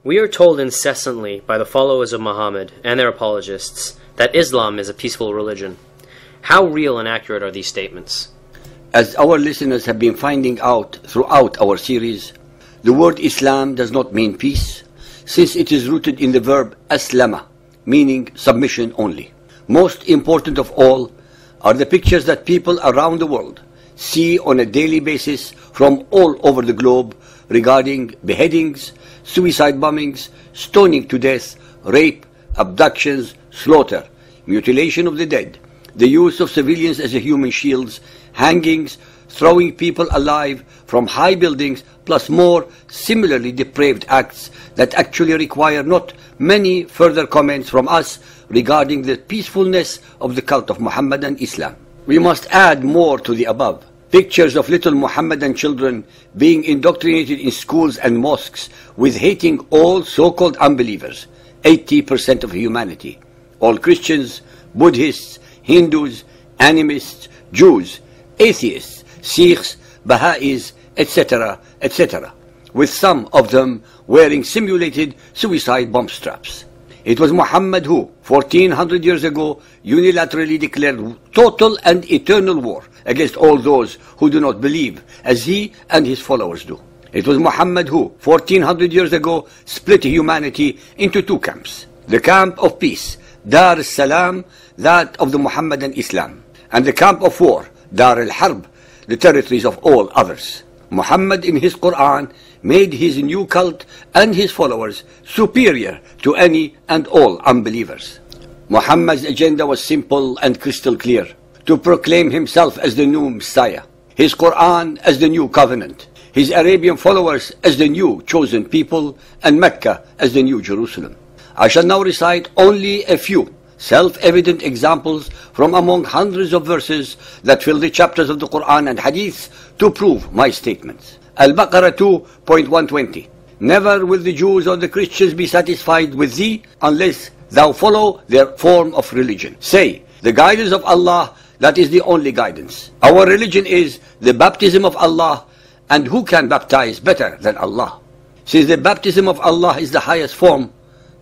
We are told incessantly by the followers of Muhammad and their apologists that Islam is a peaceful religion. How real and accurate are these statements? As our listeners have been finding out throughout our series, the word Islam does not mean peace, since it is rooted in the verb aslama, meaning submission only. Most important of all are the pictures that people around the world see on a daily basis from all over the globe regarding beheadings, suicide bombings, stoning to death, rape, abductions, slaughter, mutilation of the dead, the use of civilians as human shields, hangings, throwing people alive from high buildings, plus more similarly depraved acts that actually require not many further comments from us regarding the peacefulness of the cult of Muhammadan Islam. We must add more to the above. Pictures of little Muhammadan children being indoctrinated in schools and mosques with hating all so-called unbelievers, 80% of humanity, all Christians, Buddhists, Hindus, animists, Jews, atheists, Sikhs, Baha'is, etc., etc., with some of them wearing simulated suicide bomb straps. It was Muhammad who, 1400 years ago, unilaterally declared total and eternal war against all those who do not believe as he and his followers do. It was Muhammad who, 1400 years ago, split humanity into two camps. The camp of peace, Dar al-Salam, that of the Muhammadan Islam, and the camp of war, Dar al-Harb, the territories of all others. Muhammad in his Quran made his new cult and his followers superior to any and all unbelievers. Muhammad's agenda was simple and crystal clear: to proclaim himself as the new Messiah, his Quran as the new covenant, his Arabian followers as the new chosen people, and Mecca as the new Jerusalem. I shall now recite only a few self-evident examples from among hundreds of verses that fill the chapters of the Quran and Hadith to prove my statements. Al-Baqarah 2.120. Never will the Jews or the Christians be satisfied with thee unless thou follow their form of religion. Say, the guidance of Allah, that is the only guidance. Our religion is the baptism of Allah, and who can baptize better than Allah? Since the baptism of Allah is the highest form,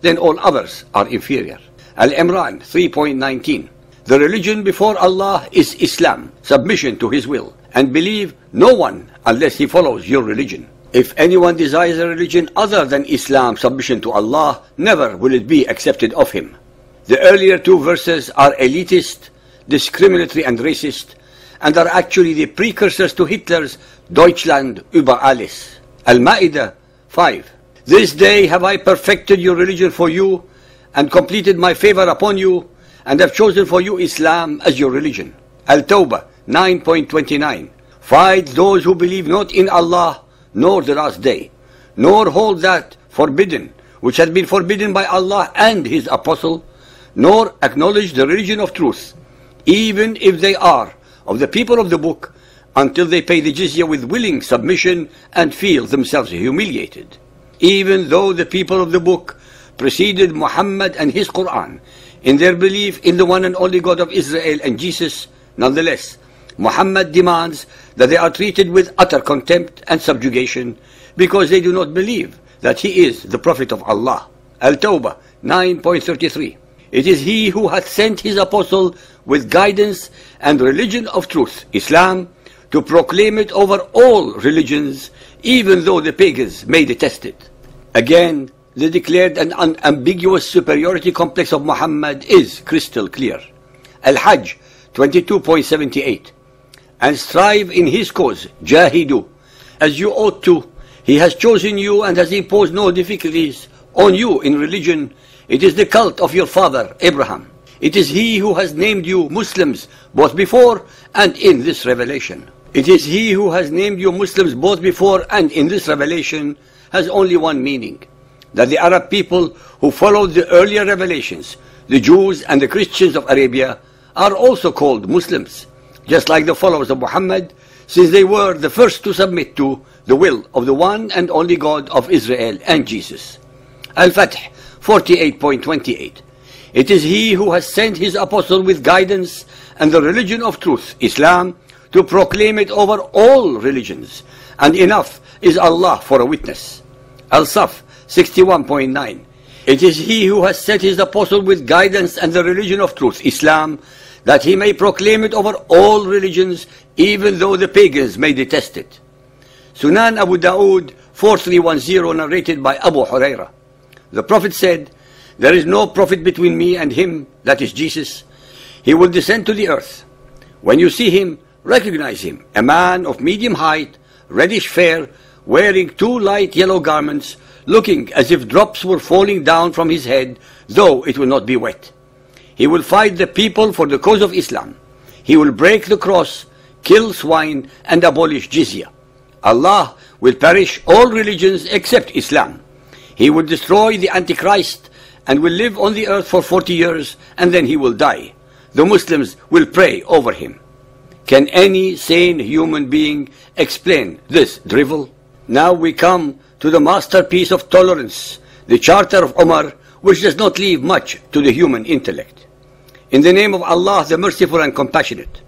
then all others are inferior. Al-Imran 3.19. The religion before Allah is Islam, submission to His will, and believe no one unless he follows your religion. If anyone desires a religion other than Islam, submission to Allah, never will it be accepted of him. The earlier two verses are elitist, discriminatory and racist, and are actually the precursors to Hitler's Deutschland über alles. Al-Ma'idah 5. This day have I perfected your religion for you, and completed my favor upon you, and have chosen for you Islam as your religion. Al-Tawbah 9.29. Fight those who believe not in Allah, nor the last day, nor hold that forbidden, which has been forbidden by Allah and His Apostle, nor acknowledge the religion of truth, even if they are of the people of the book, until they pay the jizya with willing submission and feel themselves humiliated. Even though the people of the book preceded Muhammad and his Quran in their belief in the one and only God of Israel and Jesus, nonetheless, Muhammad demands that they are treated with utter contempt and subjugation because they do not believe that he is the Prophet of Allah. Al-Tawbah 9.33. It is he who hath sent his apostle with guidance and religion of truth, Islam, to proclaim it over all religions, even though the pagans may detest it. Again, the declared and unambiguous superiority complex of Muhammad is crystal clear. Al-Hajj 22.78. And strive in his cause, Jahidu, as you ought to. He has chosen you and has imposed no difficulties on you in religion. It is the cult of your father, Abraham. It is he who has named you Muslims, both before and in this revelation. It is he who has named you Muslims both before and in this revelation has only one meaning: that the Arab people who followed the earlier revelations, the Jews and the Christians of Arabia, are also called Muslims, just like the followers of Muhammad, since they were the first to submit to the will of the one and only God of Israel and Jesus. Al-Fath 48.28. It is he who has sent his apostle with guidance and the religion of truth, Islam, to proclaim it over all religions, and enough is Allah for a witness. Al-Saf 61.9. It is he who has set his apostle with guidance and the religion of truth, Islam, that he may proclaim it over all religions, even though the pagans may detest it. Sunan Abu Dawood 4310, narrated by Abu Huraira. The Prophet said, "There is no prophet between me and him, that is Jesus. He will descend to the earth. When you see him, recognize him, a man of medium height, reddish fair, wearing 2 light yellow garments, looking as if drops were falling down from his head, though it will not be wet. He will fight the people for the cause of Islam. He will break the cross, kill swine, and abolish jizya. Allah will perish all religions except Islam. He will destroy the Antichrist and will live on the earth for 40 years, and then he will die. The Muslims will pray over him." Can any sane human being explain this drivel? Now we come to the masterpiece of tolerance, the Charter of Umar, which does not leave much to the human intellect. In the name of Allah, the Merciful and Compassionate.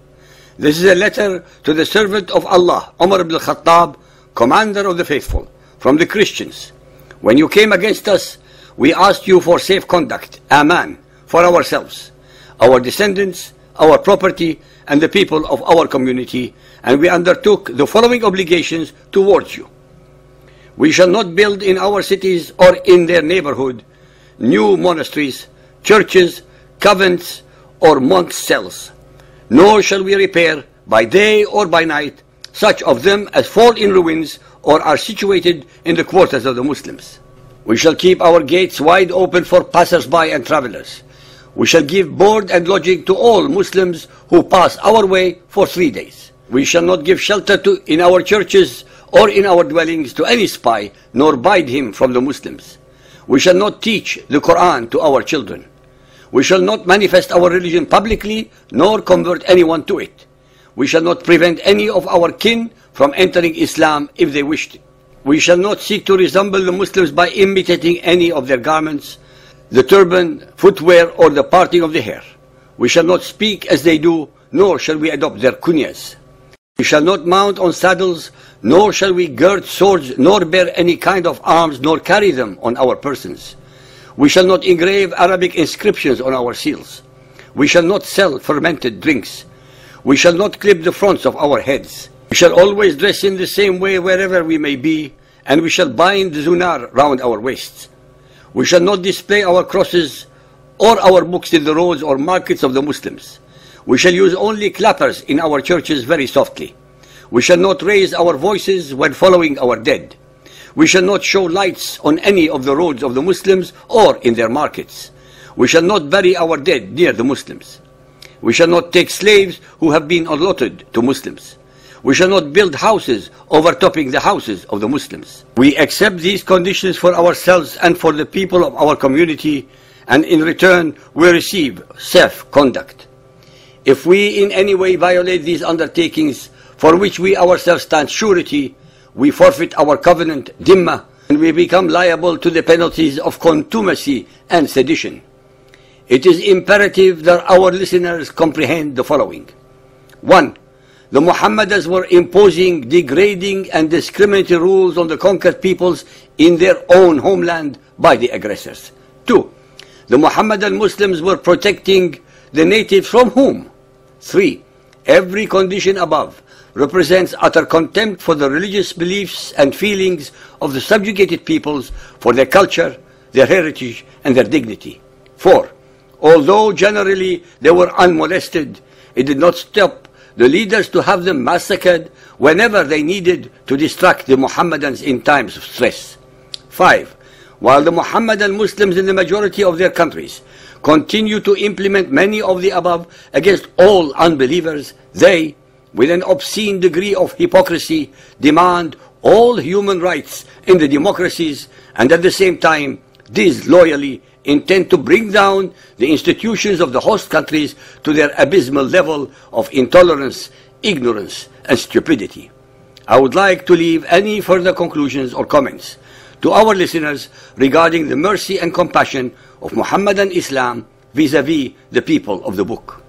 This is a letter to the servant of Allah, Umar ibn al-Khattab, commander of the faithful, from the Christians. When you came against us, we asked you for safe conduct, aman, for ourselves, our descendants, our property, and the people of our community, and we undertook the following obligations towards you. We shall not build in our cities or in their neighborhood new monasteries, churches, convents, or monks' cells, nor shall we repair by day or by night such of them as fall in ruins or are situated in the quarters of the Muslims. We shall keep our gates wide open for passers-by and travelers. We shall give board and lodging to all Muslims who pass our way for 3 days. We shall not give shelter in our churches or in our dwellings to any spy, nor bide him from the Muslims. We shall not teach the Quran to our children. We shall not manifest our religion publicly, nor convert anyone to it. We shall not prevent any of our kin from entering Islam if they wished it. We shall not seek to resemble the Muslims by imitating any of their garments, the turban, footwear, or the parting of the hair. We shall not speak as they do, nor shall we adopt their kunyas. We shall not mount on saddles, nor shall we gird swords, nor bear any kind of arms, nor carry them on our persons. We shall not engrave Arabic inscriptions on our seals. We shall not sell fermented drinks. We shall not clip the fronts of our heads. We shall always dress in the same way wherever we may be, and we shall bind the zunar round our waists. We shall not display our crosses or our books in the roads or markets of the Muslims. We shall use only clappers in our churches very softly. We shall not raise our voices when following our dead. We shall not show lights on any of the roads of the Muslims or in their markets. We shall not bury our dead near the Muslims. We shall not take slaves who have been allotted to Muslims. We shall not build houses overtopping the houses of the Muslims. We accept these conditions for ourselves and for the people of our community, and in return we receive safe conduct. If we in any way violate these undertakings, for which we ourselves stand surety, we forfeit our covenant, dhimma, and we become liable to the penalties of contumacy and sedition. It is imperative that our listeners comprehend the following. 1. The Muhammadans were imposing degrading and discriminatory rules on the conquered peoples in their own homeland by the aggressors. 2. The Muhammadan Muslims were protecting the natives from whom? 3. Every condition above represents utter contempt for the religious beliefs and feelings of the subjugated peoples, for their culture, their heritage, and their dignity. 4. Although generally they were unmolested, it did not stop the leaders to have them massacred whenever they needed to distract the Muhammadans in times of stress. 5. While the Muhammadan Muslims in the majority of their countries continue to implement many of the above against all unbelievers, they, with an obscene degree of hypocrisy, demand all human rights in the democracies, and at the same time disloyally intend to bring down the institutions of the host countries to their abysmal level of intolerance, ignorance, and stupidity. I would like to leave any further conclusions or comments to our listeners regarding the mercy and compassion of Muhammadan Islam vis-à-vis the people of the book.